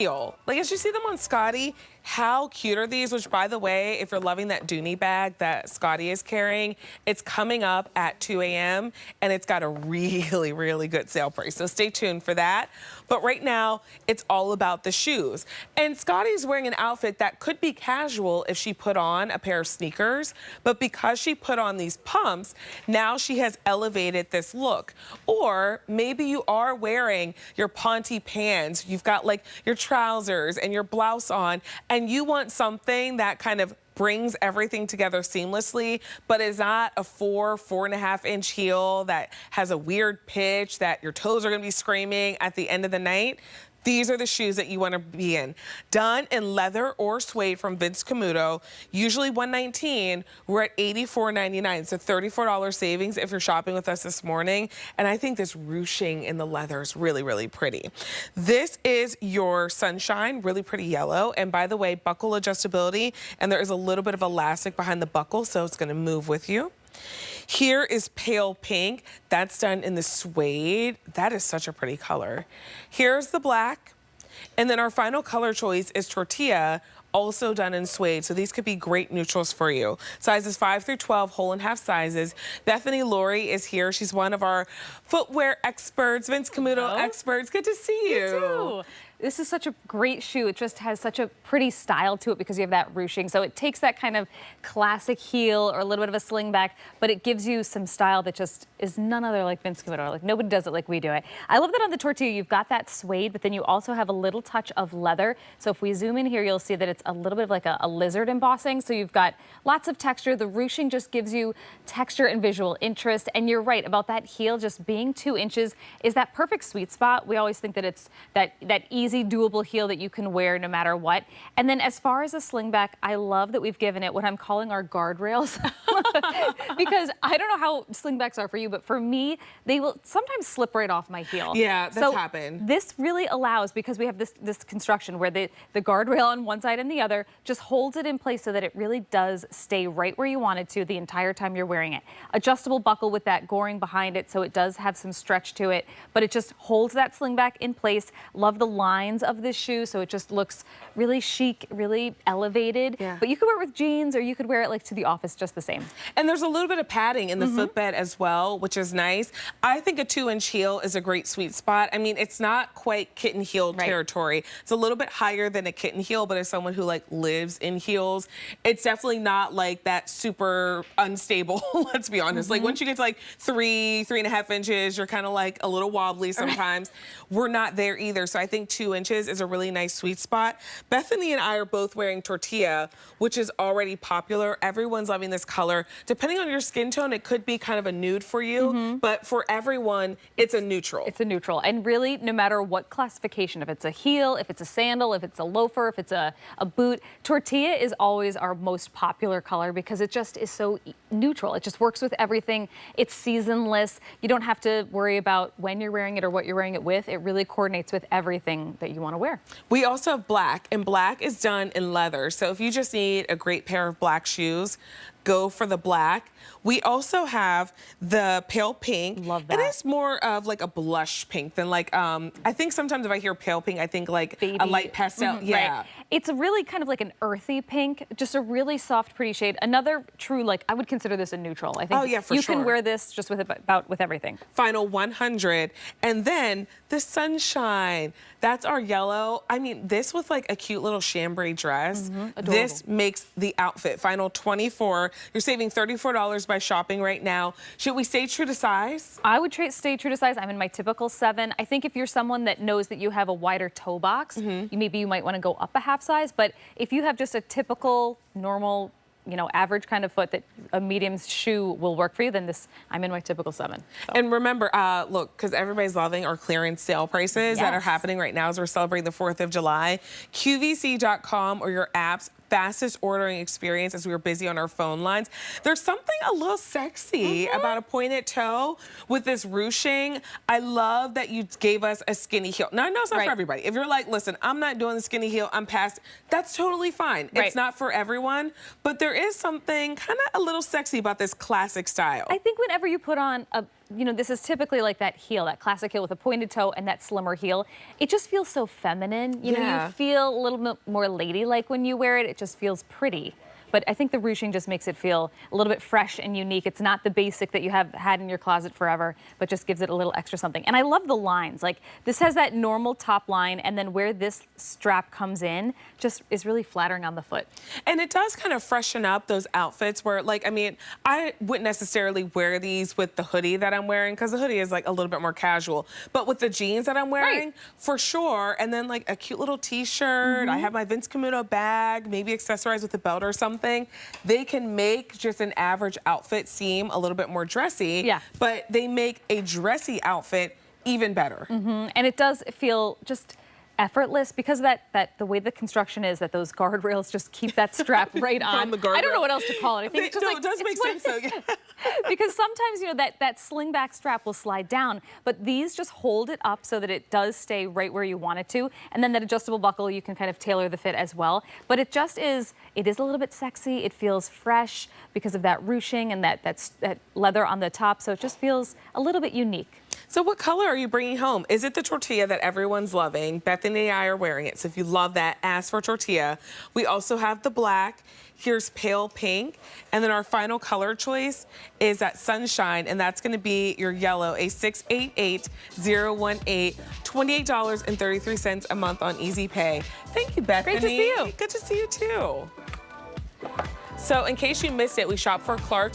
Like, as you see them on Scotty, how cute are these? Which, by the way, if you're loving that Dooney bag that Scotty is carrying, it's coming up at 2 a.m. and it's got a really, really good sale price. So stay tuned for that. But right now, it's all about the shoes. And Scotty's wearing an outfit that could be casual if she put on a pair of sneakers. But because she put on these pumps, now she has elevated this look. Or maybe you are wearing your Ponte pants. You've got like your trousers and your blouse on, and you want something that kind of brings everything together seamlessly, but is not a 4.5 inch heel that has a weird pitch that your toes are gonna be screaming at the end of the night. These are the shoes that you want to be in. Done in leather or suede from Vince Camuto, usually $119. We're at $84.99, so $34 savings if you're shopping with us this morning. And I think this ruching in the leather is really, really pretty. This is your Sunshine, really pretty yellow. And by the way, buckle adjustability, and there is a little bit of elastic behind the buckle, so it's going to move with you. Here is pale pink. That's done in the suede. That is such a pretty color. Here's the black. And then our final color choice is tortilla, also done in suede. So these could be great neutrals for you. Sizes 5 through 12, whole and half sizes. Bethany Laurie is here. She's one of our footwear experts, Vince Camuto experts. Good to see you. You too. This is such a great shoe. It just has such a pretty style to it because you have that ruching. So it takes that kind of classic heel or a little bit of a slingback, but it gives you some style that just is none other like Vince Camuto. Like nobody does it like we do it. I love that on the tortilla, you've got that suede, but then you also have a little touch of leather. So if we zoom in here, you'll see that it's a little bit of like a lizard embossing. So you've got lots of texture. The ruching just gives you texture and visual interest. And you're right about that heel just being 2 inches is that perfect sweet spot. We always think that it's that easy, doable heel that you can wear no matter what. And then as far as a slingback, I love that we've given it what I'm calling our guardrails because I don't know how slingbacks are for you, but for me, they will sometimes slip right off my heel. Yeah, that's happened. This really allows, because we have this construction where the guardrail on one side and the other just holds it in place so that it really does stay right where you want it to the entire time you're wearing it. Adjustable buckle with that goring behind it, so it does have some stretch to it, but it just holds that slingback in place. Love the lines of this shoe, so it just looks really chic, really elevated. Yeah. But you could wear it with jeans, or you could wear it like to the office just the same. And there's a little bit of padding in the footbed as well, which is nice. I think a 2-inch heel is a great sweet spot. I mean, it's not quite kitten heel territory. It's a little bit higher than a kitten heel, but as someone who like lives in heels, it's definitely not like that super unstable, let's be honest. Like once you get to like 3.5 inches, you're kind of like a little wobbly sometimes. We're not there either. So I think 2 inches is a really nice sweet spot. Bethany and I are both wearing tortilla, which is already popular. Everyone's loving this color. Depending on your skin tone, it could be kind of a nude for you, but for everyone, it's a neutral. It's a neutral. And really, no matter what classification, if it's a heel, if it's a sandal, if it's a loafer, if it's a boot, tortilla is always our most popular color because it just is so neutral. It just works with everything. It's seasonless. You don't have to worry about when you're wearing it or what you're wearing it with. It really coordinates with everything that you want to wear. We also have black, and black is done in leather. So if you just need a great pair of black shoes, go for the black. We also have the pale pink. Love that. It is more of like a blush pink than like, I think sometimes if I hear pale pink, I think like a light pastel. Yeah. Right. It's a really kind of like an earthy pink, just a really soft, pretty shade. Another true, like, I would consider this a neutral. I think you can wear this just with everything. Final 100. And then the Sunshine. That's our yellow. I mean, this with like a cute little chambray dress. This makes the outfit. Final 24. You're saving $34 by shopping right now. Should we stay true to size? I would stay true to size. I'm in my typical 7. I think if you're someone that knows that you have a wider toe box, maybe you might want to go up a half size. But if you have just a typical, normal, average kind of foot that a medium shoe will work for you, then I'm in my typical 7. So. And remember, look, because everybody's loving our clearance sale prices that are happening right now as we're celebrating the 4th of July. QVC.com or your app's fastest ordering experience as we were busy on our phone lines. There's something a little sexy about a pointed toe with this ruching. I love that you gave us a skinny heel. Now, I know it's not for everybody. If you're like, listen, I'm not doing the skinny heel, I'm past, that's totally fine. It's not for everyone, but there is something kind of a little sexy about this classic style. I think whenever you put on you know, this is typically like that heel, that classic heel with a pointed toe and that slimmer heel. It just feels so feminine. You know, you feel a little bit more ladylike when you wear it. It just feels pretty. But I think the ruching just makes it feel a little bit fresh and unique. It's not the basic that you have had in your closet forever, but just gives it a little extra something. And I love the lines. Like, this has that normal top line, and then where this strap comes in just is really flattering on the foot. And it does kind of freshen up those outfits where, like, I mean, I wouldn't necessarily wear these with the hoodie that I'm wearing, because the hoodie is like a little bit more casual. But with the jeans that I'm wearing, for sure, and then like a cute little t-shirt, I have my Vince Camuto bag, maybe accessorized with a belt or something. They can make just an average outfit seem a little bit more dressy, but they make a dressy outfit even better. And it does feel just effortless because that the way the construction is, that those guardrails just keep that strap right on. I don't know what else to call it. I think it's just it does make sense though. Because sometimes, you know, that slingback strap will slide down, but these just hold it up so that it does stay right where you want it to. And then that adjustable buckle, you can kind of tailor the fit as well. But it just is, it is a little bit sexy. It feels fresh because of that ruching and that leather on the top. So it just feels a little bit unique. So what color are you bringing home? Is it the tortilla that everyone's loving? Bethany and I are wearing it, so if you love that, ask for tortilla. We also have the black. Here's pale pink. And then our final color choice is that sunshine, and that's gonna be your yellow, a 688018, $28.33 a month on Easy Pay. Thank you, Bethany. Great to see you. Good to see you too. So in case you missed it, we shop for Clark's